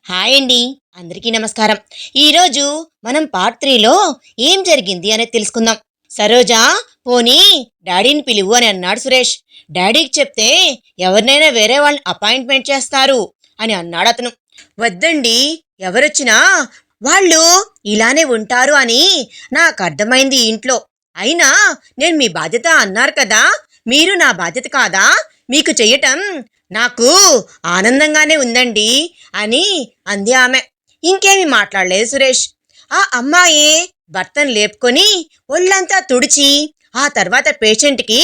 Hi అండి. అందరికీ నమస్కారం. ఈరోజు మనం పార్ట్ 3లో ఏం జరిగింది అనేది తెలుసుకుందాం. సరోజా, పోనీ డాడీని పిలువు అని అన్నాడు సురేష్. డాడీకి చెప్తే ఎవరినైనా వేరే వాళ్ళని అపాయింట్మెంట్ చేస్తారు అని అన్నాడు అతను. వద్దండి, ఎవరొచ్చినా వాళ్ళు ఇలానే ఉంటారు అని నాకు అర్థమైంది ఇంట్లో. అయినా నేను మీ బాధ్యత అన్నారు కదా, మీరు నా బాధ్యత కాదా? మీకు చెయ్యటం నాకు ఆనందంగానే ఉందండి అని అంది ఆమె. ఇంకేమీ మాట్లాడలేదు సురేష్. ఆ అమ్మాయి భర్తను లేపుకొని ఒళ్ళంతా తుడిచి ఆ తర్వాత పేషెంట్కి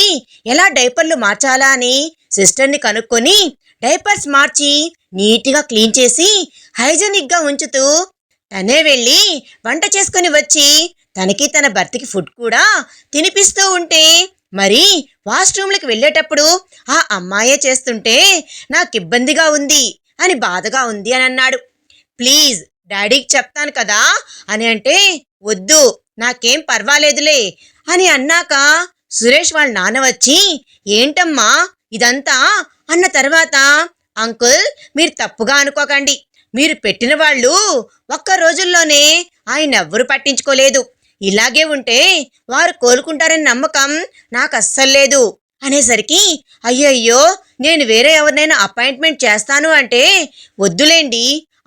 ఎలా డైపర్లు మార్చాలా అని సిస్టర్ని కనుక్కొని డైపర్స్ మార్చి నీట్గా క్లీన్ చేసి హైజెనిక్గా ఉంచుతూ తనే వెళ్ళి వంట చేసుకుని వచ్చి తనకి తన భర్తకి ఫుడ్ కూడా తినిపిస్తూ ఉంటే, మరి వాష్రూమ్లకు వెళ్ళేటప్పుడు ఆ అమ్మాయే చేస్తుంటే నాకు ఇబ్బందిగా ఉంది అని బాధగా ఉంది అని అన్నాడు. ప్లీజ్ డాడీకి చెప్తాను కదా అని అంటే, వద్దు నాకేం పర్వాలేదులే అని అన్నాక సురేష్ వాళ్ళ నాన్న వచ్చి ఏంటమ్మా ఇదంతా అన్న తర్వాత, అంకుల్ మీరు తప్పుగా అనుకోకండి, మీరు పెట్టిన వాళ్ళు ఒక్క రోజుల్లోనే ఆయన ఎవ్వరూ పట్టించుకోలేదు. ఇలాగే ఉంటే వారు కోలుకుంటారని నమ్మకం నాకు అస్సలు లేదు అనేసరికి, అయ్యయ్యో నేను వేరే ఎవరినైనా అపాయింట్మెంట్ చేస్తాను అంటే, వద్దులేండి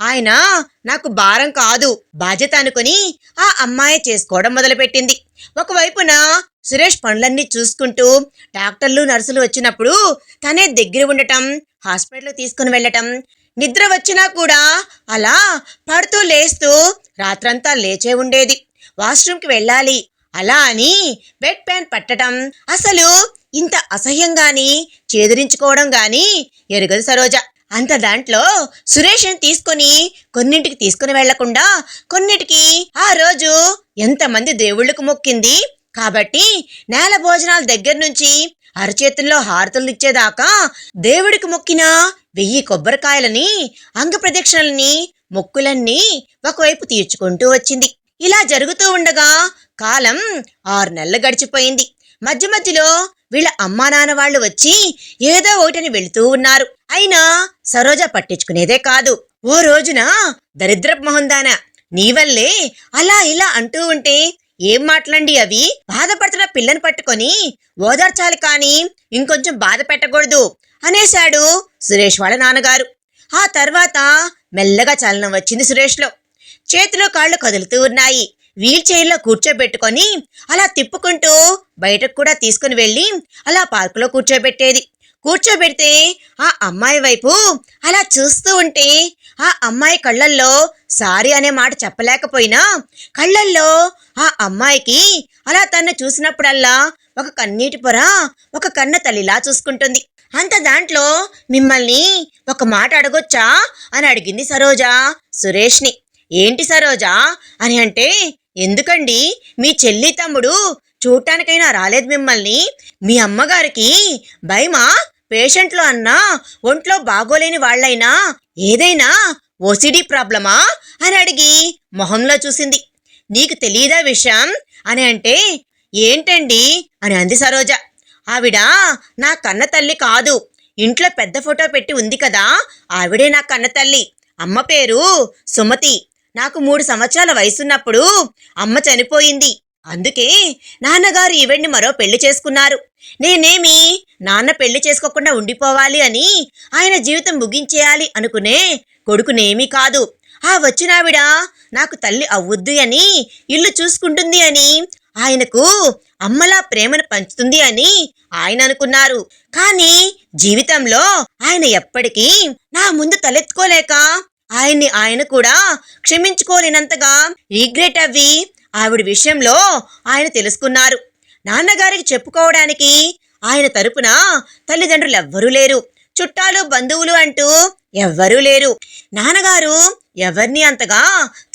ఆయన నాకు భారం కాదు బాధ్యత అనుకుని ఆ అమ్మాయి చేసుకోవడం మొదలుపెట్టింది. ఒకవైపున సురేష్ పనులన్నీ చూసుకుంటూ డాక్టర్లు నర్సులు వచ్చినప్పుడు తనే దగ్గర ఉండటం, హాస్పిటల్ తీసుకుని వెళ్ళటం, నిద్ర వచ్చినా కూడా అలా పడుతూ లేస్తూ రాత్రంతా లేచే ఉండేది. వాష్రూమ్కి వెళ్ళాలి అలా అని బెడ్ ప్యాన్ పట్టడం, అసలు ఇంత అసహ్యంగాని చేదరించుకోవడం గాని ఎరుగదు సరోజ. అంత దాంట్లో సురేష్ని తీసుకొని కొన్నింటికి తీసుకుని వెళ్లకుండా కొన్నిటికి ఆ రోజు ఎంతమంది దేవుళ్లకు మొక్కింది కాబట్టి నేల భోజనాల దగ్గర నుంచి అరచేతుల్లో హారతులు ఇచ్చేదాకా దేవుడికి మొక్కిన 1000 కొబ్బరికాయలని అంగప్రదక్షిణలని మొక్కులన్నీ ఒకవైపు తీర్చుకుంటూ వచ్చింది. ఇలా జరుగుతూ ఉండగా కాలం 6 నెలలు గడిచిపోయింది. మధ్య మధ్యలో వీళ్ళ అమ్మా నాన్న వాళ్ళు వచ్చి ఏదో ఒకటిని వెళుతూ ఉన్నారు. అయినా సరోజ పట్టించుకునేదే కాదు. ఓ రోజున దరిద్రపు మొహందాన, నీ వల్లే అలా ఇలా అంటూ ఉంటే ఏం మాటలండి అవి, బాధపడుతున్న పిల్లని పట్టుకొని ఓదార్చాలి కానీ ఇంకొంచెం బాధ పెట్టకూడదు అనేశాడు సురేష్ వాళ్ళ నాన్నగారు. ఆ తర్వాత మెల్లగా చలనం వచ్చింది సురేష్లో. చేతిలో కాళ్ళు కదులుతూ ఉన్నాయి. వీల్ చైర్లో కూర్చోబెట్టుకొని అలా తిప్పుకుంటూ బయటకు కూడా తీసుకుని వెళ్ళి అలా పార్కులో కూర్చోబెట్టేది. కూర్చోబెడితే ఆ అమ్మాయి వైపు అలా చూస్తూ ఉంటే ఆ అమ్మాయి కళ్ళల్లో సారీ అనే మాట చెప్పలేకపోయినా కళ్ళల్లో ఆ అమ్మాయికి అలా తన్ను చూసినప్పుడల్లా ఒక కన్నీటి పొర ఒక కన్న తల్లిలా చూసుకుంటుంది. అంత దాంట్లో మిమ్మల్ని ఒక మాట అడగొచ్చా అని అడిగింది సరోజ సురేష్ని. ఏంటి సరోజా అని అంటే, ఎందుకండి మీ చెల్లి తమ్ముడు చూడటానికైనా రాలేదు మిమ్మల్ని? మీ అమ్మగారికి భయమా? పేషెంట్లు అన్నా ఒంట్లో బాగోలేని వాళ్ళైనా ఏదైనా ఓసిడి ప్రాబ్లమా అని అడిగి మొహంలో చూసింది. నీకు తెలీదా విషయం అని అంటే, ఏంటండి అని అంది సరోజ. ఆవిడ నా కన్న తల్లి కాదు, ఇంట్లో పెద్ద ఫోటో పెట్టి ఉంది కదా, ఆవిడే నా కన్న తల్లి. అమ్మ పేరు సుమతి. నాకు 3 సంవత్సరాల వయసున్నప్పుడు అమ్మ చనిపోయింది. అందుకే నాన్నగారు ఈవిడ్ని మరో పెళ్లి చేసుకున్నారు. నేనేమి నాన్న పెళ్లి చేసుకోకుండా ఉండిపోవాలి అని ఆయన జీవితం ముగించేయాలి అనుకునే కొడుకునేమీ కాదు. ఆ వచ్చినావిడ నాకు తల్లి అవ్వుద్ది అని, ఇల్లు చూసుకుంటుంది అని, ఆయనకు అమ్మలా ప్రేమను పంచుతుంది అని ఆయన అనుకున్నారు. కానీ జీవితంలో ఆయన ఎప్పటికీ నా ముందు తలెత్తుకోలేక ఆయన కూడా క్షమించుకోలేనంతగా రిగ్రెట్ అవ్వి ఆవిడ విషయంలో ఆయన తెలుసుకున్నారు. నాన్నగారికి చెప్పుకోవడానికి ఆయన తరపున తల్లిదండ్రులు ఎవ్వరూ లేరు, చుట్టాలు బంధువులు అంటూ ఎవ్వరూ లేరు. నాన్నగారు ఎవరిని అంతగా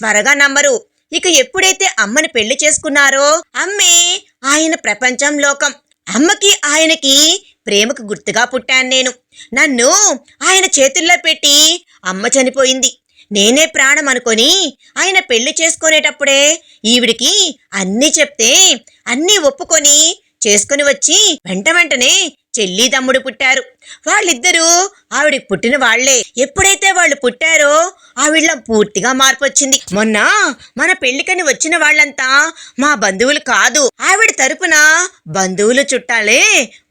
త్వరగా నమ్మరు. ఇక ఎప్పుడైతే అమ్మని పెళ్లి చేసుకున్నారో అమ్మే ఆయన ప్రపంచం, లోకం. అమ్మకి ఆయనకి ప్రేమకు గుర్తుగా పుట్టాను నేను. నన్ను ఆయన చేతుల్లో పెట్టి అమ్మ చనిపోయింది. నేనే ప్రాణం అనుకొని ఆయన పెళ్లి చేసుకునేటప్పుడే ఈవిడికి అన్నీ చెప్తే అన్నీ ఒప్పుకొని చేసుకుని వచ్చి వెంటనే చెల్లి తమ్ముడు పుట్టారు. వాళ్ళిద్దరూ ఆవిడికి పుట్టిన వాళ్లే. ఎప్పుడైతే వాళ్ళు పుట్టారో ఆవిడలో పూర్తిగా మార్పు వచ్చింది. మొన్న మన పెళ్లికని వచ్చిన వాళ్ళంతా మా బంధువులు కాదు, ఆవిడ తరపున బంధువులు చుట్టాలే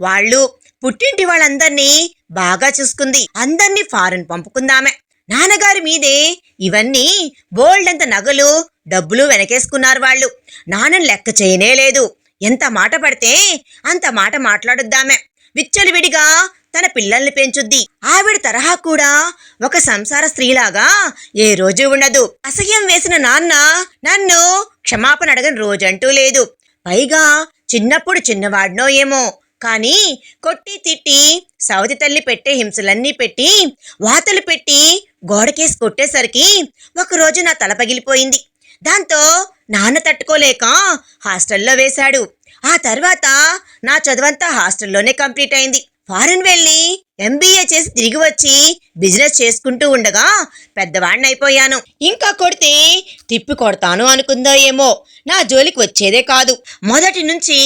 వాళ్ళు. పుట్టింటి వాళ్ళందర్నీ బాగా చూసుకుంది. అందర్నీ ఫారెన్ పంపుకుందామే. నాన్నగారి మీదే ఇవన్నీ బోల్డంత నగలు డబ్బులు వెనకేసుకున్నారు వాళ్ళు. నాన్నని లెక్క చేయనే లేదు. ఎంత మాట పడితే అంత మాట మాట్లాడుద్దామే. విచ్చలవిడిగా తన పిల్లల్ని పెంచుద్ది. ఆవిడ తరహా కూడా ఒక సంసార స్త్రీలాగా ఏ రోజు ఉండదు. అసహ్యం వేసిన నాన్న నన్ను క్షమాపణ అడగని రోజంటూ లేదు. పైగా చిన్నప్పుడు చిన్నవాడినో ఏమో కానీ కొట్టి తిట్టి సవతి తల్లి పెట్టే హింసలన్నీ పెట్టి వాతలు పెట్టి గోడకేసి కొట్టేసరికి ఒకరోజు నా తల పగిలిపోయింది. దాంతో నాన్న తట్టుకోలేక హాస్టల్లో వేశాడు. ఆ తర్వాత నా చదువంతా హాస్టల్లోనే కంప్లీట్ అయింది. ఫారెన్ వెళ్ళి ఎంబీఏ చేసి తిరిగి వచ్చి బిజినెస్ చేసుకుంటూ ఉండగా పెద్దవాడిని అయిపోయాను. ఇంకా కొడితే తిప్పి కొడతాను అనుకుందో ఏమో, నా జోలికి వచ్చేదే కాదు. మొదటి నుంచి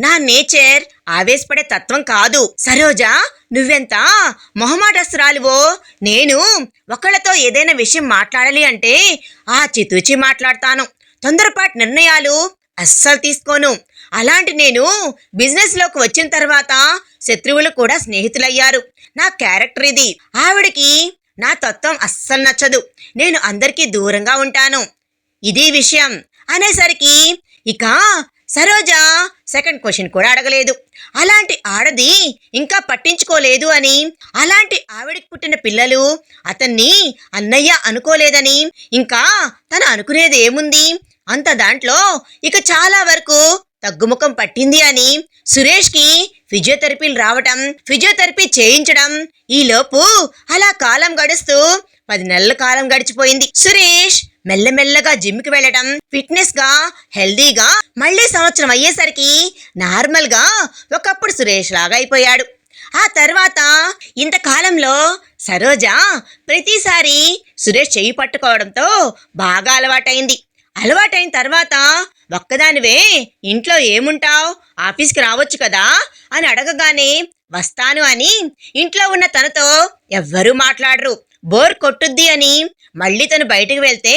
నా నేచర్ ఆవేశపడే తత్వం కాదు. సరోజా, నువ్వెంత మొహమాటస్తురాలివో. నేను ఒకళ్ళతో ఏదైనా విషయం మాట్లాడాలి అంటే ఆచితూచి మాట్లాడతాను. తొందరపాటు నిర్ణయాలు అస్సలు తీసుకోను. అలాంటి నేను బిజినెస్ లోకి వచ్చిన తర్వాత శత్రువులు కూడా స్నేహితులయ్యారు. నా క్యారెక్టర్ ఇది. ఆవిడికి నా తత్వం అస్సలు నచ్చదు. నేను అందరికీ దూరంగా ఉంటాను. ఇది విషయం అనేసరికి ఇక సరోజ సెకండ్ క్వశ్చన్ కూడా అడగలేదు. అలాంటి ఆడది ఇంకా పట్టించుకోలేదు అని, అలాంటి ఆవిడికి పుట్టిన పిల్లలు అతన్ని అన్నయ్య అనుకోలేదని, ఇంకా తను అనుకునేది ఏముంది అంత దాంట్లో ఇక చాలా వరకు తగ్గుముఖం పట్టింది అని సురేష్కి ఫిజియోథెరపీలు రావటం, ఫిజియోథెరపీ చేయించడం, ఈలోపు అలా కాలం గడుస్తూ 10 నెలల కాలం గడిచిపోయింది. సురేష్ మెల్లమెల్లగా జిమ్కి వెళ్ళడం, ఫిట్నెస్ గా హెల్దీగా మళ్ళీ సంవత్సరం అయ్యేసరికి నార్మల్ గా ఒకప్పుడు సురేష్ లాగా అయిపోయాడు. ఆ తర్వాత ఇంతకాలంలో సరోజ ప్రతిసారి సురేష్ చెయ్యి పట్టుకోవడంతో బాగా అలవాటైంది. అలవాటైన తర్వాత ఒక్కదానివే ఇంట్లో ఏముంటావ్, ఆఫీస్కి రావచ్చు కదా అని అడగగానే వస్తాను అని ఇంట్లో ఉన్న తనతో ఎవ్వరూ మాట్లాడరు. బోర్ కొట్టుద్ది అని మళ్ళీ తను బయటకు వెళ్తే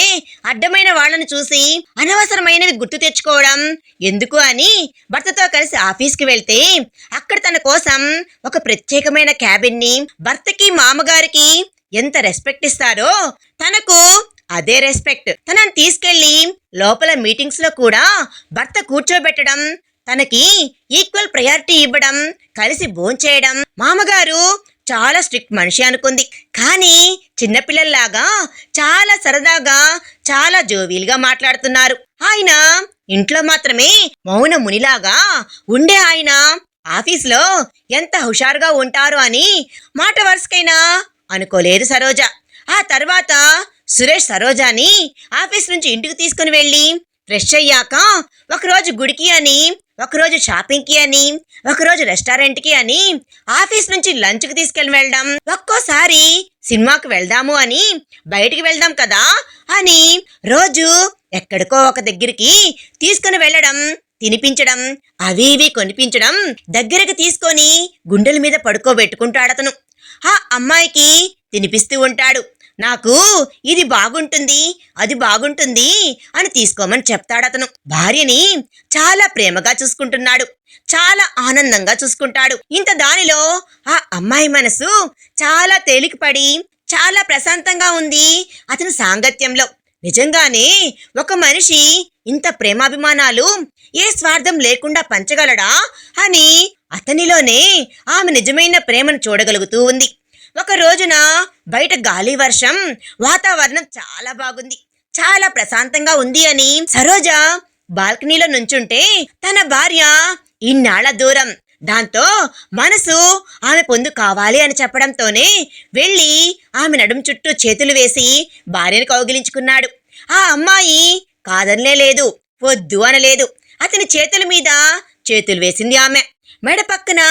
అడ్డమైన వాళ్ళను చూసి అనవసరమైనవి గుర్తు తెచ్చుకోవడం ఎందుకు అని భర్తతో కలిసి ఆఫీస్కి వెళ్తే అక్కడ తన కోసం ఒక ప్రత్యేకమైన క్యాబిన్ని, భర్తకి మామగారికి ఎంత రెస్పెక్ట్ ఇస్తారో తనకు అదే రెస్పెక్ట్. తనని తీసుకెళ్లి లోపల మీటింగ్స్ లో కూడా భర్త కూర్చోబెట్టడం, తనకి ఈక్వల్ ప్రయారిటీ ఇవ్వడం, కలిసి భోంచేయడం. మామగారు చాలా స్ట్రిక్ట్ మనిషి అనుకుంది. కానీ చిన్నపిల్లల్లాగా చాలా సరదాగా చాలా జోవీల్గా మాట్లాడుతున్నారు. ఆయన ఇంట్లో మాత్రమే మౌన మునిలాగా ఉండే ఆయన ఆఫీస్లో ఎంత హుషారుగా ఉంటారు అని మాట వరుసకైనా అనుకోలేదు సరోజ. ఆ తర్వాత సురేష్ సరోజాని ఆఫీస్ నుంచి ఇంటికి తీసుకుని వెళ్ళి ఫ్రెష్ అయ్యాక ఒకరోజు గుడికి అని, ఒకరోజు షాపింగ్కి అని, ఒకరోజు రెస్టారెంట్కి అని, ఆఫీస్ నుంచి లంచ్కి తీసుకెళ్ళి వెళ్ళడం, ఒక్కోసారి సినిమాకి వెళ్దాము అని బయటికి వెళ్దాం కదా అని రోజు ఎక్కడికో ఒక దగ్గరికి తీసుకుని వెళ్ళడం, తినిపించడం, అవి ఇవి కొనిపించడం, దగ్గరికి తీసుకొని గుండెల మీద పడుకోబెట్టుకుంటాడతను. ఆ అమ్మాయికి తినిపిస్తూ ఉంటాడు. నాకు ఇది బాగుంటుంది, అది బాగుంటుంది అని తీసుకోమని చెప్తాడతను. భార్యని చాలా ప్రేమగా చూసుకుంటున్నాడు, చాలా ఆనందంగా చూసుకుంటాడు. ఇంత దానిలో ఆ అమ్మాయి మనసు చాలా తేలికపడి చాలా ప్రశాంతంగా ఉంది అతని సాంగత్యంలో. నిజంగానే ఒక మనిషి ఇంత ప్రేమాభిమానాలు ఏ స్వార్థం లేకుండా పంచగలడా అని అతనిలోనే ఆమె నిజమైన ప్రేమను చూడగలుగుతూ ఉంది. ఒక రోజున బయట గాలి వర్షం, వాతావరణం చాలా బాగుంది, చాలా ప్రశాంతంగా ఉంది అని సరోజ బాల్కనీలో నుంచుంటే తన భార్య ఇన్నాళ్ల దూరం, దాంతో మనసు ఆమె పొందు కావాలి అని చెప్పడంతోనే వెళ్ళి ఆమె నడుం చుట్టూ చేతులు వేసి భార్యను కౌగిలించుకున్నాడు. ఆ అమ్మాయి కాదనలే లేదు, వద్దు అనలేదు. అతని చేతుల మీద చేతులు వేసింది ఆమె. మెడ పక్కన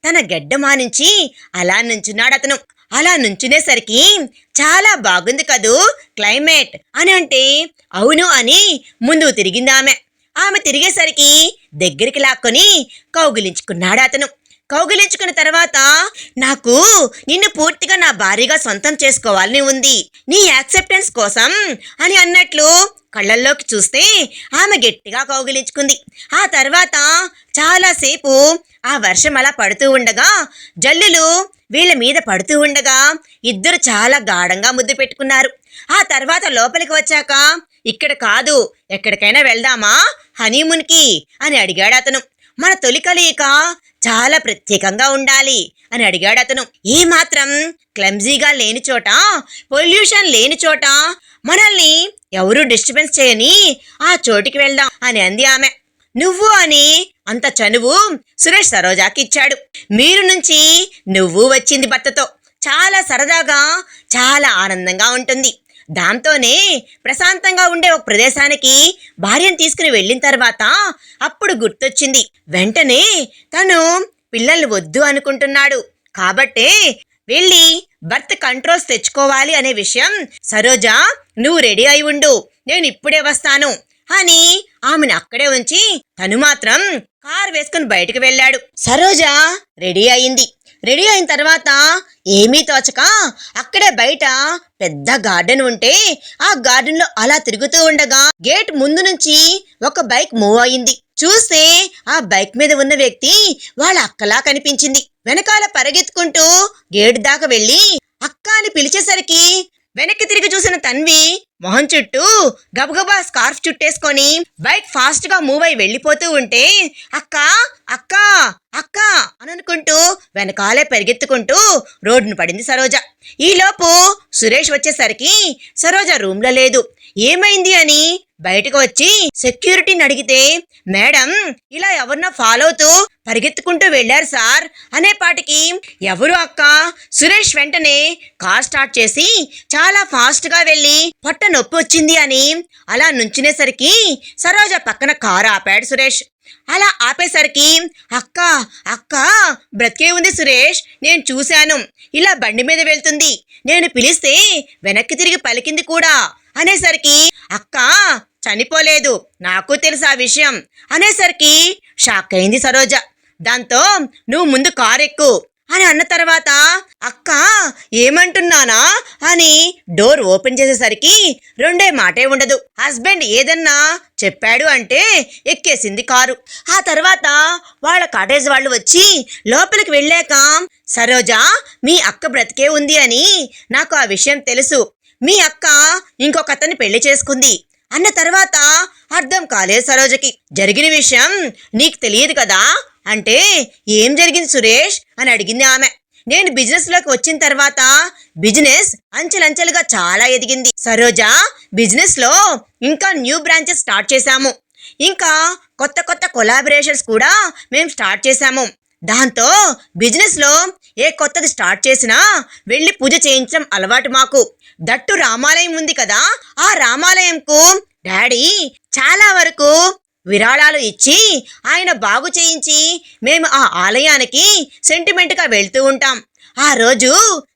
తన గెడ్డ మానించి అలా నుంచున్నాడు అతను. అలా నుంచునేసరికి చాలా బాగుంది కదూ క్లైమేట్ అని అంటే అవును అని ముందుకు తిరిగింది ఆమె. ఆమె తిరిగేసరికి దగ్గరికి లాక్కొని కౌగిలించుకున్నాడు అతను. కౌగిలించుకున్న తర్వాత నాకు నిన్ను పూర్తిగా నా భార్యగా సొంతం చేసుకోవాలని ఉంది, నీ యాక్సెప్టెన్స్ కోసం అని అన్నట్లు కళ్ళల్లోకి చూస్తే ఆమె గట్టిగా కౌగిలించుకుంది. ఆ తర్వాత చాలాసేపు ఆ వర్షం అలా పడుతూ ఉండగా, జల్లులు వీళ్ళ మీద పడుతూ ఉండగా ఇద్దరు చాలా గాఢంగా ముద్దు పెట్టుకున్నారు. ఆ తర్వాత లోపలికి వచ్చాక, ఇక్కడ కాదు ఎక్కడికైనా వెళ్దామా హనీమూన్కి అని అడిగాడు అతను. మన తొలి కలయిక చాలా ప్రత్యేకంగా ఉండాలి అని అడిగాడు అతను. ఏమాత్రం క్లమ్జీగా లేని చోట, పొల్యూషన్ లేని చోట, మనల్ని ఎవరూ డిస్టర్బెన్స్ చేయని ఆ చోటికి వెళ్దాం అని అంది ఆమె. నువ్వు అని అంత చనువు సురేష్ సరోజాకి ఇచ్చాడు. మీరు నుంచి నువ్వు వచ్చింది భర్తతో చాలా సరదాగా, చాలా ఆనందంగా ఉంటుంది. దాంతోనే ప్రశాంతంగా ఉండే ఒక ప్రదేశానికి భార్యను తీసుకుని వెళ్ళిన తర్వాత అప్పుడు గుర్తొచ్చింది. వెంటనే తను పిల్లల్ని వద్దు అనుకుంటున్నాడు కాబట్టే వెళ్ళి భర్త కంట్రోల్స్ తెచ్చుకోవాలి అనే విషయం, సరోజా నువ్వు రెడీ అయి ఉండు, నేను ఇప్పుడే వస్తాను అని ఆమెను అక్కడే ఉంచి తను మాత్రం కారు వేసుకుని బయటకు వెళ్ళాడు. సరోజ రెడీ అయింది. రెడీ అయిన తర్వాత ఏమీ తోచక అక్కడే బయట పెద్ద గార్డెన్ ఉంటే ఆ గార్డెన్ లో అలా తిరుగుతూ ఉండగా గేట్ ముందు నుంచి ఒక బైక్ మూవ్ అయింది. చూస్తే ఆ బైక్ మీద ఉన్న వ్యక్తి వాళ్ళ అక్కలా కనిపించింది. వెనకాల పరిగెత్తుకుంటూ గేట్ దాకా వెళ్ళి అక్క అని పిలిచేసరికి వెనక్కి తిరిగి చూసిన తన్వి మొహం చుట్టూ గబగబా స్కార్ఫ్ చుట్టేసుకొని బైక్ ఫాస్ట్ గా మూవ్ అయి వెళ్ళిపోతూ ఉంటే అక్క అక్క అక్క అని అనుకుంటూ వెనకాలే పరిగెత్తుకుంటూ రోడ్డును పడింది సరోజ. ఈలోపు సురేష్ వచ్చేసరికి సరోజ రూమ్ లో లేదు. ఏమైంది అని బయటకు వచ్చి సెక్యూరిటీని అడిగితే, మేడం ఇలా ఎవరినో ఫాలో అవుతూ పరిగెత్తుకుంటూ వెళ్ళారు సార్ అనేపాటికి, ఎవరు అక్క? సురేష్ వెంటనే కార్ స్టార్ట్ చేసి చాలా ఫాస్ట్ గా వెళ్ళి పొట్ట నొప్పి వచ్చింది అని అలా నుంచునేసరికి సరోజ పక్కన కారు ఆపాడు సురేష్. అలా ఆపేసరికి, అక్క అక్క బ్రతికే ఉంది సురేష్, నేను చూశాను, ఇలా బండి మీద వెళ్తుంది, నేను పిలిస్తే వెనక్కి తిరిగి పలికింది కూడా అనేసరికి, అక్క చనిపోలేదు, నాకు తెలుసు ఆ విషయం అనేసరికి షాక్ అయింది సరోజ. దాంతో నువ్వు ముందు కారు ఎక్కు అని అన్న తర్వాత, అక్క ఏమంటున్నానా అని డోర్ ఓపెన్ చేసేసరికి రెండే మాటే ఉండదు. హస్బెండ్ ఏదన్నా చెప్పాడు అంటే ఎక్కేసింది కారు. ఆ తర్వాత వాళ్ళ కాటేజ్ వాళ్ళు వచ్చి లోపలికి వెళ్ళాక, సరోజా మీ అక్క బ్రతికే ఉంది అని నాకు ఆ విషయం తెలుసు, మీ అక్క ఇంకొక అతన్ని పెళ్లి చేసుకుంది అన్న తర్వాత అర్థం కాలేదు సరోజకి. జరిగిన విషయం నీకు తెలియదు కదా అంటే, ఏం జరిగింది సురేష్ అని అడిగింది ఆమె. నేను బిజినెస్ లోకి వచ్చిన తర్వాత బిజినెస్ అంచెలంచెలుగా చాలా ఎదిగింది సరోజ. బిజినెస్ లో ఇంకా న్యూ బ్రాంచెస్ స్టార్ట్ చేశాము, ఇంకా కొత్త కొత్త కొలాబరేషన్స్ కూడా మేము స్టార్ట్ చేశాము. దాంతో బిజినెస్ లో ఏ కొత్తది స్టార్ట్ చేసినా వెళ్ళి పూజ చేయించడం అలవాటు మాకు. దట్టు రామాలయం ఉంది కదా, ఆ రామాలయంకు డాడీ చాలా వరకు విరాళాలు ఇచ్చి ఆయన బాగు చేయించి మేము ఆ ఆలయానికి సెంటిమెంట్గా వెళ్తూ ఉంటాం. ఆ రోజు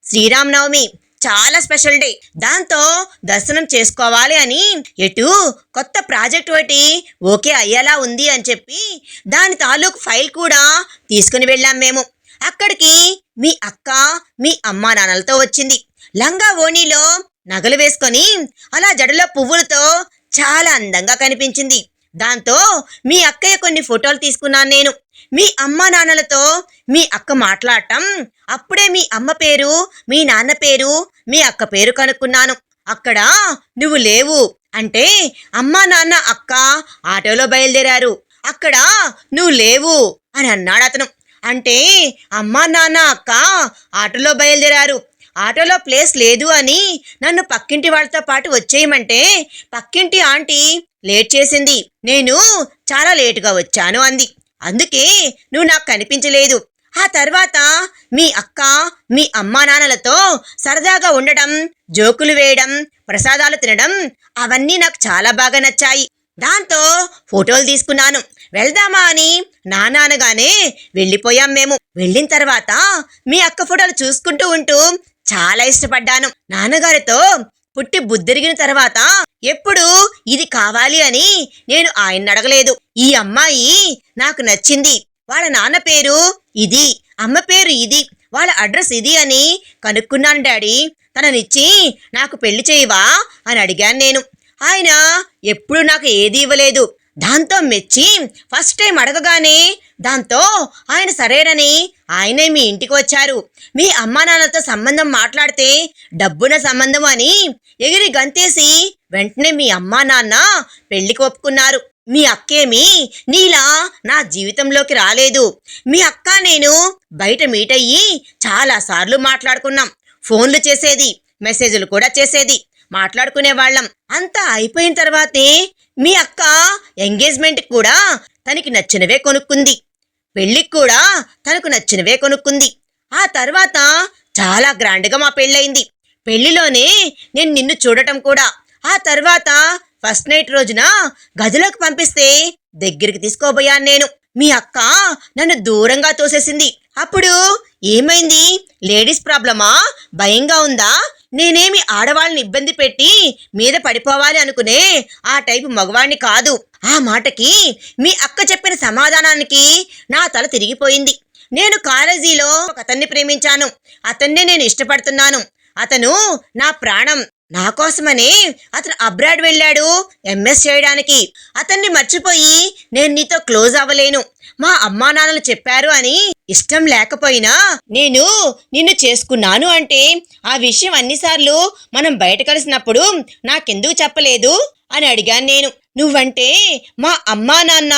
శ్రీరామనవమి చాలా స్పెషల్ డే. దాంతో దర్శనం చేసుకోవాలి అని ఎటు కొత్త ప్రాజెక్ట్ ఒకటి ఓకే అయ్యేలా ఉంది అని చెప్పి దాని తాలూకు ఫైల్ కూడా తీసుకుని వెళ్ళాం మేము. అక్కడికి మీ అక్క మీ అమ్మా నాన్నలతో వచ్చింది. లంగా ఓణీలో నగలు వేసుకొని అలా జడలో పువ్వులతో చాలా అందంగా కనిపించింది. దాంతో మీ అక్కయ్య కొన్ని ఫోటోలు తీసుకున్నాను నేను. మీ అమ్మ నాన్నలతో మీ అక్క మాట్లాడటం, అప్పుడే మీ అమ్మ పేరు, మీ నాన్న పేరు, మీ అక్క పేరు కనుక్కున్నాను. అక్కడ నువ్వు లేవు అంటే అమ్మా నాన్న అక్క ఆటోలో బయలుదేరారు, అక్కడ నువ్వు లేవు అని అన్నాడు అతను. అంటే అమ్మా నాన్న అక్క ఆటోలో బయలుదేరారు, ఆటోలో ప్లేస్ లేదు అని నన్ను పక్కింటి వాళ్ళతో పాటు వచ్చేయమంటే పక్కింటి ఆంటీ లేట్ చేసింది, నేను చాలా లేటుగా వచ్చాను అంది, అందుకే నువ్వు నాకు కనిపించలేదు. ఆ తర్వాత మీ అక్క మీ అమ్మా నాన్నలతో సరదాగా ఉండడం, జోకులు వేయడం, ప్రసాదాలు తినడం అవన్నీ నాకు చాలా బాగా నచ్చాయి. దాంతో ఫోటోలు తీసుకున్నాను. వెళ్దామా అని నాన్నగానే వెళ్ళిపోయాం మేము. వెళ్ళిన తర్వాత మీ అక్క ఫోటోలు చూసుకుంటూ ఉంటూ చాలా ఇష్టపడ్డాను. నాన్నగారితో పుట్టి బుద్ధిరిగిన తర్వాత ఎప్పుడు ఇది కావాలి అని నేను ఆయన్ని అడగలేదు. ఈ అమ్మాయి నాకు నచ్చింది, వాళ్ళ నాన్న పేరు ఇది అమ్మ పేరు ఇది, వాళ్ళ అడ్రస్ ఇది అని కనుక్కున్నాను డాడీ. తననిచ్చి నాకు పెళ్లి చేయవా అని అడిగాను నేను. ఆయన ఎప్పుడు నాకు ఏది ఇవ్వలేదు. దాంతో మెచ్చి ఫస్ట్ టైం అడగగానే దాంతో ఆయన సరేనని ఆయనే మీ ఇంటికి వచ్చారు. మీ అమ్మా నాన్నలతో సంబంధం మాట్లాడితే డబ్బున సంబంధం అని ఎగిరి గంతేసి వెంటనే మీ అమ్మా నాన్న పెళ్లికి ఒప్పుకున్నారు. మీ అక్కేమి నీలా నా జీవితంలోకి రాలేదు. మీ అక్క నేను బయట మీట్ అయ్యి చాలాసార్లు మాట్లాడుకున్నాం. ఫోన్లు చేసేది, మెసేజ్లు కూడా చేసేది, మాట్లాడుకునే వాళ్ళం. అంతా అయిపోయిన తర్వాతే మీ అక్క ఎంగేజ్మెంట్ కూడా తనకి నచ్చినవే కొనుక్కుంది, పెళ్లికి కూడా తనకు నచ్చినవే కొనుక్కుంది. ఆ తర్వాత చాలా గ్రాండ్గా మా పెళ్ళయింది. పెళ్లిలోనే నేను నిన్ను చూడటం కూడా. ఆ తర్వాత ఫస్ట్ నైట్ రోజున గదిలోకి పంపిస్తే దగ్గరికి తీసుకోబోయాను నేను. మీ అక్క నన్ను దూరంగా తోసేసింది. అప్పుడు ఏమైంది? లేడీస్ ప్రాబ్లమా? భయంగా ఉందా? నేనేమి ఆడవాళ్ళని ఇబ్బంది పెట్టి మీద పడిపోవాలి అనుకునే ఆ టైపు మగవాణ్ణి కాదు. ఆ మాటకి మీ అక్క చెప్పిన సమాధానానికి నా తల తిరిగిపోయింది. నేను కాలేజీలో ఒక అతన్ని ప్రేమించాను. అతన్నే నేను ఇష్టపడుతున్నాను. అతను నా ప్రాణం. నా కోసమనే అతను అబ్రాడ్ వెళ్ళాడు ఎంఎస్ చేయడానికి. అతన్ని మర్చిపోయి నేను నీతో క్లోజ్ అవ్వలేను. మా అమ్మా నాన్నలు చెప్పారు అని ఇష్టం లేకపోయినా నేను నిన్ను చేసుకున్నాను అంటే ఆ విషయం అన్నిసార్లు మనం బయట కలిసినప్పుడు నాకెందుకు చెప్పలేదు అని అడిగాను నేను. నువ్వంటే మా అమ్మా నాన్న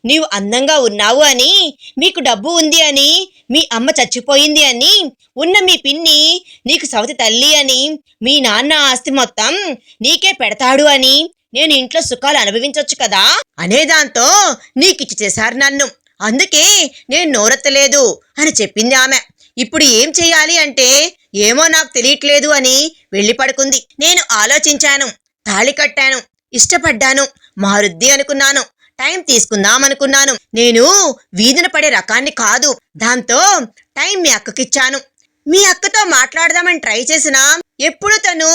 నీవు అందంగా ఉన్నావు అని, మీకు డబ్బు ఉంది అని, మీ అమ్మ చచ్చిపోయింది అని, ఉన్న మీ పిన్ని నీకు సవతి తల్లి అని, మీ నాన్న ఆస్తి మొత్తం నీకే పెడతాడు అని, నేను ఇంట్లో సుఖాలు అనుభవించొచ్చు కదా అనేదాంతో నీకిచ్చి చేశారు నన్ను. అందుకే నేను నోరెత్తలేదు అని చెప్పింది ఆమె. ఇప్పుడు ఏం చెయ్యాలి అంటే ఏమో నాకు తెలియట్లేదు అని వెళ్ళి పడుకుంది. నేను ఆలోచించాను, తాళి కట్టాను, ఇష్టపడ్డాను, మారుద్ది అనుకున్నాను, టైం తీసుకుందామనుకున్నాను. నేను వీధిన పడే రకాన్ని కాదు. దాంతో టైం మీ అక్కకిచ్చాను. మీ అక్కతో మాట్లాడదామని ట్రై చేసినా ఎప్పుడు తను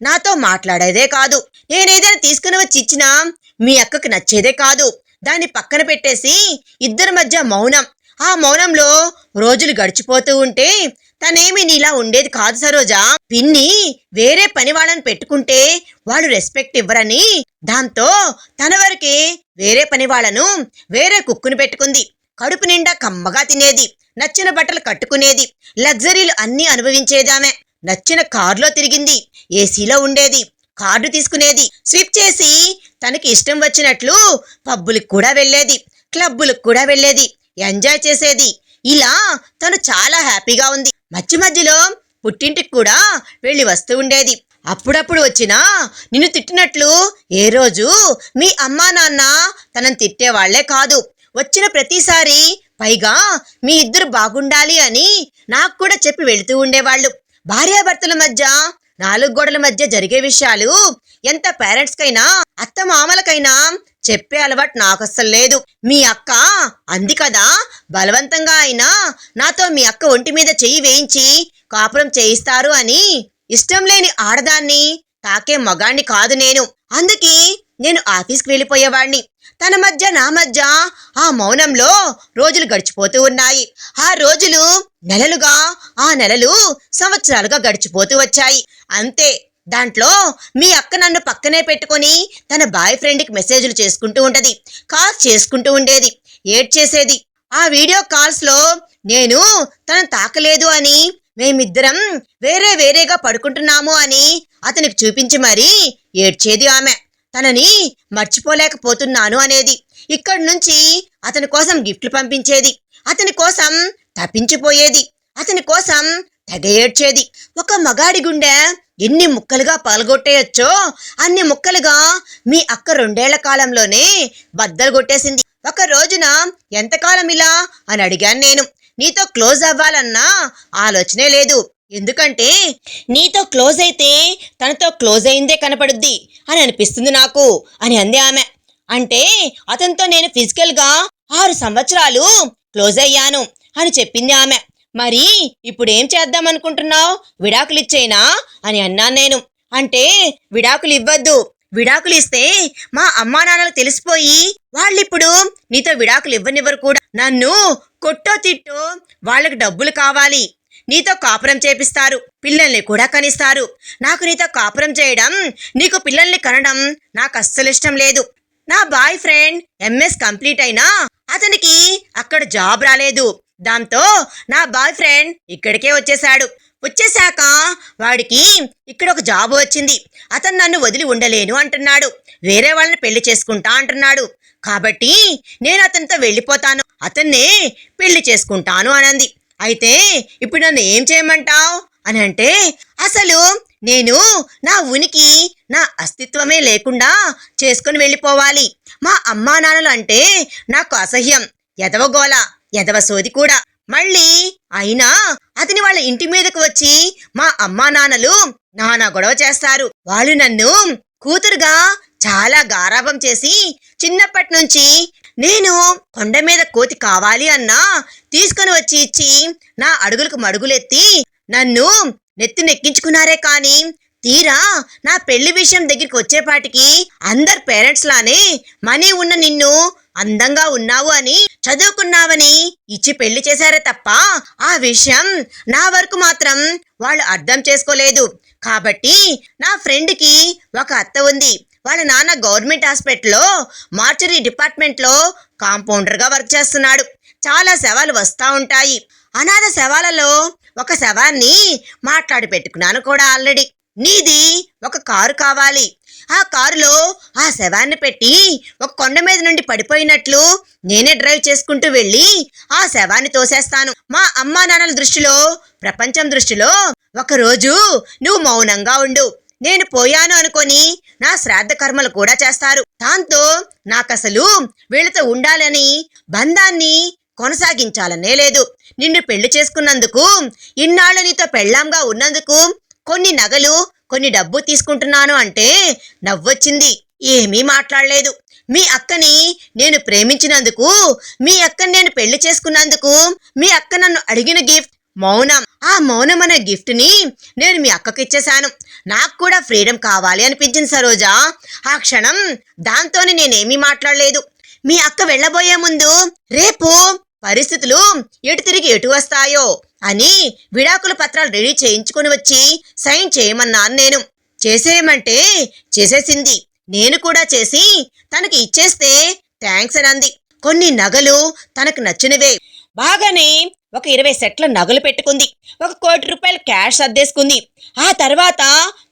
నాతో మాట్లాడేదే కాదు. నేనేదైనా తీసుకుని వచ్చి ఇచ్చినా మీ అక్కకి నచ్చేదే కాదు. దాన్ని పక్కన పెట్టేసి ఇద్దరి మధ్య మౌనం. ఆ మౌనంలో రోజులు గడిచిపోతూ ఉంటే తనేమి నీలా ఉండేది కాదు సరోజా. పిన్ని వేరే పని వాళ్ళని పెట్టుకుంటే వాళ్ళు రెస్పెక్ట్ ఇవ్వరని దాంతో తన వరకే వేరే పని వాళ్ళను, వేరే కుక్కును పెట్టుకుంది. కడుపు నిండా కమ్మగా తినేది, నచ్చిన బట్టలు కట్టుకునేది, లగ్జరీలు అన్నీ అనుభవించేదామె. నచ్చిన కారులో తిరిగింది, ఏసీలో ఉండేది, కార్డు తీసుకునేది, స్విప్ చేసి తనకి ఇష్టం వచ్చినట్లు పబ్బులకు కూడా వెళ్ళేది, క్లబ్బులకు కూడా వెళ్ళేది, ఎంజాయ్ చేసేది. ఇలా తను చాలా హ్యాపీగా ఉంది. మధ్య మధ్యలో పుట్టింటికి కూడా వెళ్ళి వస్తూ ఉండేది. అప్పుడప్పుడు వచ్చినా నిన్ను తిట్టినట్లు ఏ రోజు మీ అమ్మా నాన్న తనని తిట్టేవాళ్లే కాదు. వచ్చిన ప్రతిసారి పైగా మీ ఇద్దరు బాగుండాలి అని నాకు కూడా చెప్పి వెళుతూ ఉండేవాళ్ళు. భార్యాభర్తల మధ్య 4 గోడల మధ్య జరిగే విషయాలు ఎంత పేరెంట్స్కైనా అత్త మామలకైనా చెప్పే అలవాటు నాకు అస్సలు లేదు. మీ అక్క అంది కదా, బలవంతంగా అయినా నాతో మీ అక్క ఒంటి మీద చెయ్యి వేయించి కాపురం చేయిస్తారు అని. ఇష్టం లేని ఆడదాన్ని తాకే మగాణ్ణి కాదు నేను. అందుకే నేను ఆఫీస్కి వెళ్ళిపోయేవాణ్ణి. తన మధ్య నా మధ్య ఆ మౌనంలో రోజులు గడిచిపోతూ ఉన్నాయి. ఆ రోజులు నెలలుగా, ఆ నెలలు సంవత్సరాలుగా గడిచిపోతూ వచ్చాయి. అంతే. దాంట్లో మీ అక్క నన్ను పక్కనే పెట్టుకొని తన బాయ్ ఫ్రెండ్కి మెసేజ్లు చేసుకుంటూ ఉంటది, కాల్స్ చేసుకుంటూ ఉండేది, ఏడ్చేసేది. ఆ వీడియో కాల్స్లో నేను తనను తాకలేదు అని, మేమిద్దరం వేరే వేరేగా పడుకుంటున్నాము అని అతనికి చూపించి మరీ ఏడ్చేది ఆమె. తనని మర్చిపోలేకపోతున్నాను అనేది. ఇక్కడి నుంచి అతని కోసం గిఫ్ట్లు పంపించేది, అతని కోసం తప్పించిపోయేది, అతని కోసం తెగ ఏడ్చేది. ఒక మగాడి గుండె ఎన్ని ముక్కలుగా పగలగొట్టేయచ్చో అన్ని ముక్కలుగా మీ అక్క 2 ఏళ్ల కాలంలోనే బద్దలు కొట్టేసింది. ఒక రోజున ఎంతకాలం ఇలా అని అడిగాను నేను. నీతో క్లోజ్ అవ్వాలన్నా ఆలోచనే లేదు. ఎందుకంటే నీతో క్లోజ్ అయితే తనతో క్లోజ్ అయిందే కనపడుద్ది అని అనిపిస్తుంది నాకు అని అంది ఆమె. అంటే అతనితో నేను ఫిజికల్గా 6 సంవత్సరాలు క్లోజ్ అయ్యాను అని చెప్పింది ఆమె. మరి ఇప్పుడేం చేద్దామనుకుంటున్నావు? విడాకులు ఇచ్చేనా అని అన్నాను నేను. అంటే విడాకులు ఇవ్వద్దు, విడాకులు ఇస్తే మా అమ్మా నాన్నలకు తెలిసిపోయి వాళ్ళిప్పుడు నీతో విడాకులు ఇవ్వనివ్వరు కూడా. నన్ను కొట్టో తిట్టో వాళ్ళకి డబ్బులు కావాలి. నీతో కాపురం చేపిస్తారు, పిల్లల్ని కూడా కనిస్తారు. నాకు నీతో కాపురం చేయడం, నీకు పిల్లల్ని కనడం నాకు అస్సలు ఇష్టం లేదు. నా బాయ్ ఫ్రెండ్ ఎంఎస్ కంప్లీట్ అయినా అతనికి అక్కడ జాబ్ రాలేదు. దాంతో నా బాయ్ ఫ్రెండ్ ఇక్కడికే వచ్చేశాక వాడికి ఇక్కడ ఒక జాబ్ వచ్చింది. అతను నన్ను వదిలి ఉండలేను అంటున్నాడు. వేరే వాళ్ళని పెళ్లి చేసుకుంటా అంటున్నాడు. కాబట్టి నేను అతనితో వెళ్ళిపోతాను, అతన్నే పెళ్లి చేసుకుంటాను అనంది. అయితే ఇప్పుడు నన్ను ఏం చేయమంటావు అని అంటే, అసలు నేను నా ఉనికి, నా అస్తిత్వమే లేకుండా చేసుకుని వెళ్ళిపోవాలి. మా అమ్మా నాన్నలు అంటే నాకు అసహ్యం. ఎదవగోల, ఎదవ సోది కూడా. మళ్ళీ అయినా అతని వాళ్ళ ఇంటి మీదకు వచ్చి మా అమ్మా నాన్నలు నానా గొడవ చేస్తారు. వాళ్ళు నన్ను కూతురుగా చాలా గారాబం చేసి చిన్నప్పటి నుంచి నేను కొండ మీద కోతి కావాలి అన్నా తీసుకుని వచ్చి ఇచ్చి నా అడుగులకు మడుగులెత్తి నన్ను నెత్తినెక్కించుకున్నారే కాని తీరా నా పెళ్లి విషయం దగ్గరికి వచ్చేపాటికి అందరు పేరెంట్స్ లానే మనీ ఉన్న నిన్ను అందంగా ఉన్నావు అని, చదువుకున్నావని ఇచ్చి పెళ్లి చేశారే తప్ప ఆ విషయం నా వరకు మాత్రం వాళ్ళు అర్థం చేసుకోలేదు. కాబట్టి నా ఫ్రెండ్కి ఒక అత్త ఉంది. వాళ్ళ నాన్న గవర్నమెంట్ హాస్పిటల్లో మార్చరీ డిపార్ట్మెంట్లో కాంపౌండర్గా వర్క్ చేస్తున్నాడు. చాలా శవాలు వస్తూ ఉంటాయి. అనాథ శవాలలో ఒక శవాన్ని మాట్లాడి పెట్టుకున్నాను కూడా ఆల్రెడీ. నీది ఒక కారు కావాలి. ఆ కారులో ఆ శవాన్ని పెట్టి ఒక కొండ మీద నుండి పడిపోయినట్లు నేనే డ్రైవ్ చేసుకుంటూ వెళ్ళి ఆ శవాన్ని తోసేస్తాను. మా అమ్మా నాన్నల దృష్టిలో, ప్రపంచం దృష్టిలో ఒకరోజు నువ్వు మౌనంగా ఉండు. నేను పోయాను అనుకొని నా శ్రాద్ధ కర్మలు కూడా చేస్తారు. దాంతో నాకసలు వీళ్ళతో ఉండాలని, బంధాన్ని కొనసాగించాలనే లేదు. నిన్ను పెళ్లి చేసుకున్నందుకు, ఇన్నాళ్ళు నీతో పెళ్ళాంగా ఉన్నందుకు కొన్ని నగలు, కొన్ని డబ్బు తీసుకుంటున్నాను అంటే నవ్వొచ్చింది. ఏమీ మాట్లాడలేదు. మీ అక్కని నేను ప్రేమించినందుకు, మీ అక్కని నేను పెళ్లి చేసుకున్నందుకు మీ అక్క నన్ను అడిగిన గిఫ్ట్ మౌనం. ఆ మౌనం అనే గిఫ్ట్ ని నేను మీ అక్కకి ఇచ్చేశాను. నాకు కూడా ఫ్రీడమ్ కావాలి అనిపించింది సరోజా. ఆ క్షణం దాంతోనే నేనేమీ మాట్లాడలేదు. మీ అక్క వెళ్ళబోయే ముందు రేపు పరిస్థితులు ఎటు తిరిగి ఎటు వస్తాయో అని విడాకుల పత్రాలు రెడీ చేయించుకుని వచ్చి సైన్ చేయమన్నాను. నేను చేసేయమంటే చేసేసింది. నేను కూడా చేసి తనకి ఇచ్చేస్తే థ్యాంక్స్ అని అంది. కొన్ని నగలు తనకు నచ్చినవే. బాగానే ఒక 20 సెట్ల నగలు పెట్టుకుంది. 1 కోటి రూపాయలు క్యాష్ సర్దేసుకుంది. ఆ తర్వాత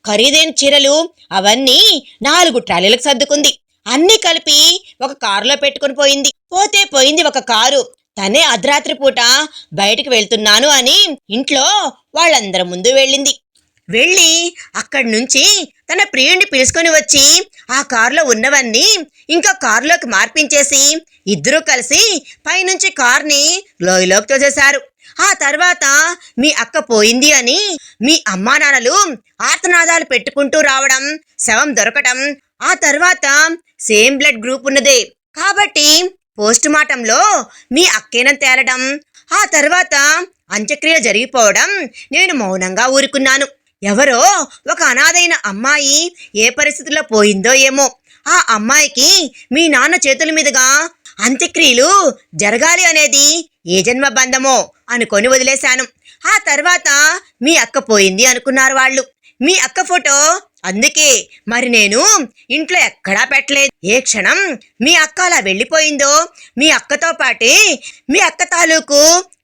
ఖరీదైన చీరలు అవన్నీ 4 ట్రాలీలకు సర్దుకుంది. అన్నీ కలిపి ఒక కారులో పెట్టుకుని పోయింది. పోయింది ఒక కారు. తనే అర్ధరాత్రి పూట బయటికి వెళ్తున్నాను అని ఇంట్లో వాళ్ళందరి ముందు వెళ్ళి అక్కడి నుంచి తన ప్రియుడిని పిలుచుకొని వచ్చి ఆ కారులో ఉన్నవన్నీ ఇంకా కారులోకి మార్పించేసి ఇద్దరూ కలిసి పైనుంచి కార్ని లోయలోకి తోసేశారు. ఆ తర్వాత మీ అక్క పోయింది అని మీ అమ్మా నాన్నలు ఆర్తనాదాలు పెట్టుకుంటూ రావడం, శవం దొరకటం, ఆ తర్వాత సేమ్ బ్లడ్ గ్రూప్ ఉన్నదే కాబట్టి పోస్ట్ మార్టంలో మీ అక్కేనని తేలడం, ఆ తర్వాత అంత్యక్రియ జరిగిపోవడం నేను మౌనంగా ఊరుకున్నాను. ఎవరో ఒక అనాథైన అమ్మాయి ఏ పరిస్థితిలో పోయిందో ఏమో. ఆ అమ్మాయికి మీ నాన్న చేతుల మీదుగా అంత్యక్రియలు జరగాలి అనేది ఏ జన్మ బంధమో అనుకొని వదిలేశాను. ఆ తర్వాత మీ అక్క పోయింది అనుకున్నారు వాళ్ళు. మీ అక్క ఫోటో అందుకే మరి నేను ఇంట్లో ఎక్కడా పెట్టలేదు. ఏ క్షణం మీ అక్క అలా వెళ్ళిపోయిందో మీ అక్కతో పాటే మీ అక్క తాలూకు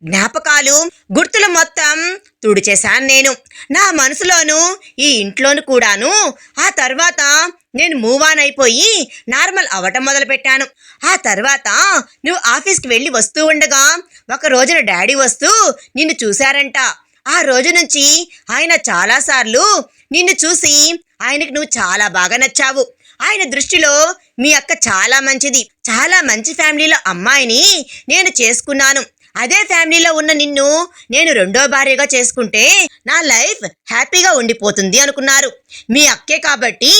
జ్ఞాపకాలు, గుర్తులు మొత్తం తుడిచేశాను నేను నా మనసులోను, ఈ ఇంట్లోను కూడాను. ఆ తర్వాత నేను మూవ్ ఆన్ అయిపోయి నార్మల్ అవ్వటం మొదలుపెట్టాను. ఆ తర్వాత నువ్వు ఆఫీస్కి వెళ్ళి వస్తూ ఉండగా ఒక రోజున డాడీ వస్తూ నిన్ను చూశారంట. ఆ రోజు నుంచి ఆయన చాలాసార్లు నిన్ను చూసి ఆయనకు నువ్వు చాలా బాగా నచ్చావు. ఆయన దృష్టిలో మీ అక్క చాలా మంచిది, చాలా మంచి ఫ్యామిలీలో అమ్మాయిని నేను చేసుకున్నాను. అదే ఫ్యామిలీలో ఉన్న నిన్ను నేను రెండో భార్యగా చేసుకుంటే నా లైఫ్ హ్యాపీగా ఉండిపోతుంది అనుకున్నారు. మీ అక్కే కాబట్టి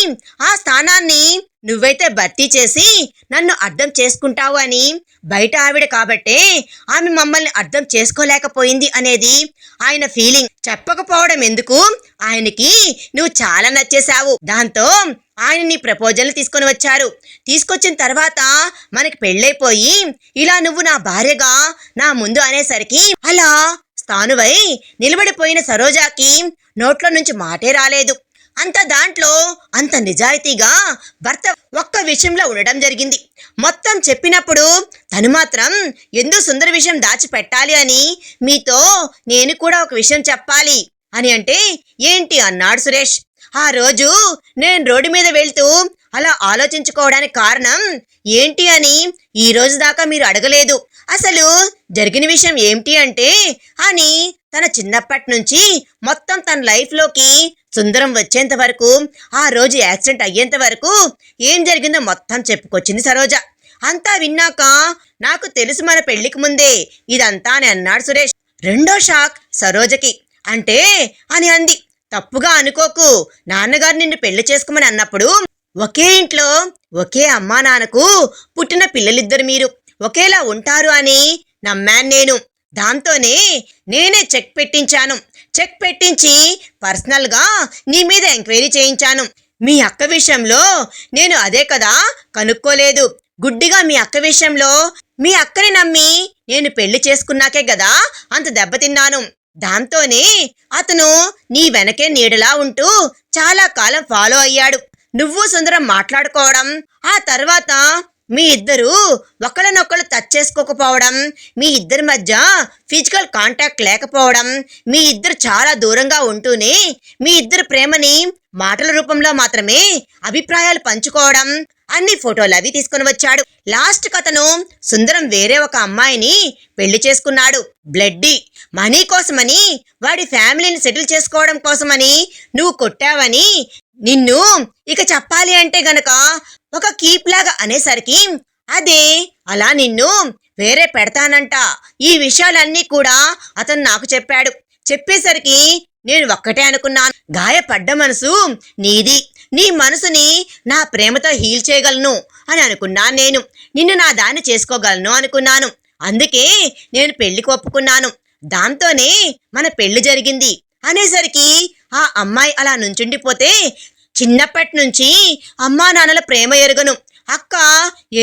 ఆ స్థానాన్ని నువ్వైతే భర్తీ చేసి నన్ను అర్థం చేసుకుంటావు అని బయట ఆవిడ కాబట్టే ఆమె మమ్మల్ని అర్థం చేసుకోలేకపోయింది అనేది ఆయన ఫీలింగ్. చెప్పకపోవడం ఎందుకు, ఆయనకి నువ్వు చాలా నచ్చేశావు. దాంతో ఆయన నీ ప్రపోజల్ తీసుకొని వచ్చారు. తీసుకొచ్చిన తర్వాత మనకి పెళ్ళైపోయి ఇలా నువ్వు నా భార్యగా నా ముందు అనేసరికి అలా స్థానువై నిలబడిపోయిన సరోజాకి నోట్లో నుంచి మాటే రాలేదు. దాంట్లో అంత నిజాయితీగా భర్త ఒక్క విషయంలో ఉండడం జరిగింది. మొత్తం చెప్పినప్పుడు తను మాత్రం ఎందుకు సుందర విషయం దాచిపెట్టాలి అని మీతో నేను కూడా ఒక విషయం చెప్పాలి అని అంటే ఏంటి అన్నాడు సురేష్. ఆ రోజు నేను రోడ్డు మీద వెళ్తూ అలా ఆలోచించుకోవడానికి కారణం ఏంటి అని ఈ రోజు దాకా మీరు అడగలేదు. అసలు జరిగిన విషయం ఏమిటి అంటే అని తన చిన్నప్పటి నుంచి మొత్తం తన లైఫ్లోకి సుందరం వచ్చేంత వరకు, ఆ రోజు యాక్సిడెంట్ అయ్యేంత వరకు ఏం జరిగిందో మొత్తం చెప్పుకొచ్చింది సరోజ. అంతా విన్నాక నాకు తెలుసు మన పెళ్లికి ముందే ఇదంతా అని అన్నాడు సురేష్. రెండో షాక్ సరోజకి. అంటే అని అంది. తప్పుగా అనుకోకు, నాన్నగారు నిన్ను పెళ్లి చేసుకోమని అన్నప్పుడు ఒకే ఇంట్లో ఒకే అమ్మా నాన్నకు పుట్టిన పిల్లలిద్దరు మీరు ఒకేలా ఉంటారు అని నమ్మాను నేను. దాంతోనే నేనే చెక్ పెట్టించాను. చెక్ పెట్టించి పర్సనల్గా నీ మీద ఎంక్వైరీ చేయించాను. మీ అక్క విషయంలో నేను అదే కదా కనుక్కోలేదు. గుడ్డిగా మీ అక్క విషయంలో మీ అక్కని నమ్మి నేను పెళ్లి చేసుకున్నాకే కదా అంత దెబ్బతిన్నాను. దాంతోనే అతను నీ వెనకే నీడలా ఉంటూ చాలా కాలం ఫాలో అయ్యాడు. నువ్వు సుందరం మాట్లాడుకోవడం, ఆ తర్వాత మీ ఇద్దరు ఒకళ్ళనొక్కళ్ళు టచ్ చేసుకోకపోవడం, మీ ఇద్దరి మధ్య ఫిజికల్ కాంటాక్ట్ లేకపోవడం, మీ ఇద్దరు చాలా దూరంగా ఉంటూనే మీ ఇద్దరు ప్రేమని మాటల రూపంలో మాత్రమే అభిప్రాయాలు పంచుకోవడం, అన్ని ఫోటోలు అవి తీసుకుని వచ్చాడు. లాస్ట్ కథను సుందరం వేరే ఒక అమ్మాయిని పెళ్లి చేసుకున్నాడు. బ్లడ్డీ మనీ కోసమని, వాడి ఫ్యామిలీని సెటిల్ చేసుకోవడం కోసమని నువ్వు కొట్టావని నిన్ను ఇక చెప్పాలి అంటే గనక ఒక కీప్ లాగా అనేసరికి అదే అలా నిన్ను వేరే పెడతానంట. ఈ విషయాలన్నీ కూడా అతను నాకు చెప్పాడు. చెప్పేసరికి నేను ఒక్కటే అనుకున్నాను, గాయపడ్డ మనసు నీది, నీ మనసుని నా ప్రేమతో హీల్ చేయగలను అని అనుకున్నాను. నేను నిన్ను నా దాన్ని చేసుకోగలను అనుకున్నాను. అందుకే నేను పెళ్లికి ఒప్పుకున్నాను. దాంతోనే మన పెళ్లి జరిగింది అనేసరికి ఆ అమ్మాయి అలా నుంచుండిపోతే, చిన్నప్పటి నుంచి అమ్మా నాన్నల ప్రేమ ఎరుగను, అక్క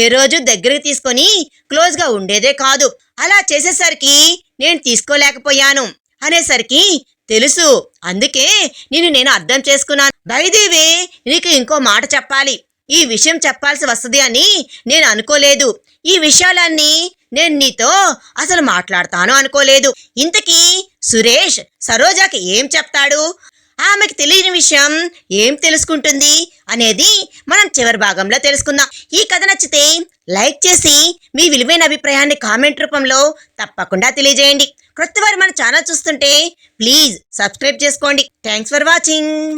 ఏ రోజు దగ్గరికి తీసుకొని క్లోజ్గా ఉండేదే కాదు, అలా చేసేసరికి నేను తీసుకోలేకపోయాను అనేసరికి తెలుసు, అందుకే నేను అర్థం చేసుకున్నాను. బైదేవే నీకు ఇంకో మాట చెప్పాలి. ఈ విషయం చెప్పాల్సి వస్తుంది అని నేను అనుకోలేదు. ఈ విషయాలన్నీ నేను నీతో అసలు మాట్లాడతాను అనుకోలేదు. ఇంతకీ సురేష్ సరోజాకి ఏం చెప్తాడు, ఆమెకి తెలియని విషయం ఏం తెలుసుకుంటుంది అనేది మనం చివరి భాగంలో తెలుసుకుందాం. ఈ కథ నచ్చితే లైక్ చేసి మీ విలువైన అభిప్రాయాన్ని కామెంట్ రూపంలో తప్పకుండా తెలియజేయండి. కొత్తవారు మన ఛానల్ చూస్తుంటే ప్లీజ్ సబ్స్క్రైబ్ చేసుకోండి. Thanks for watching.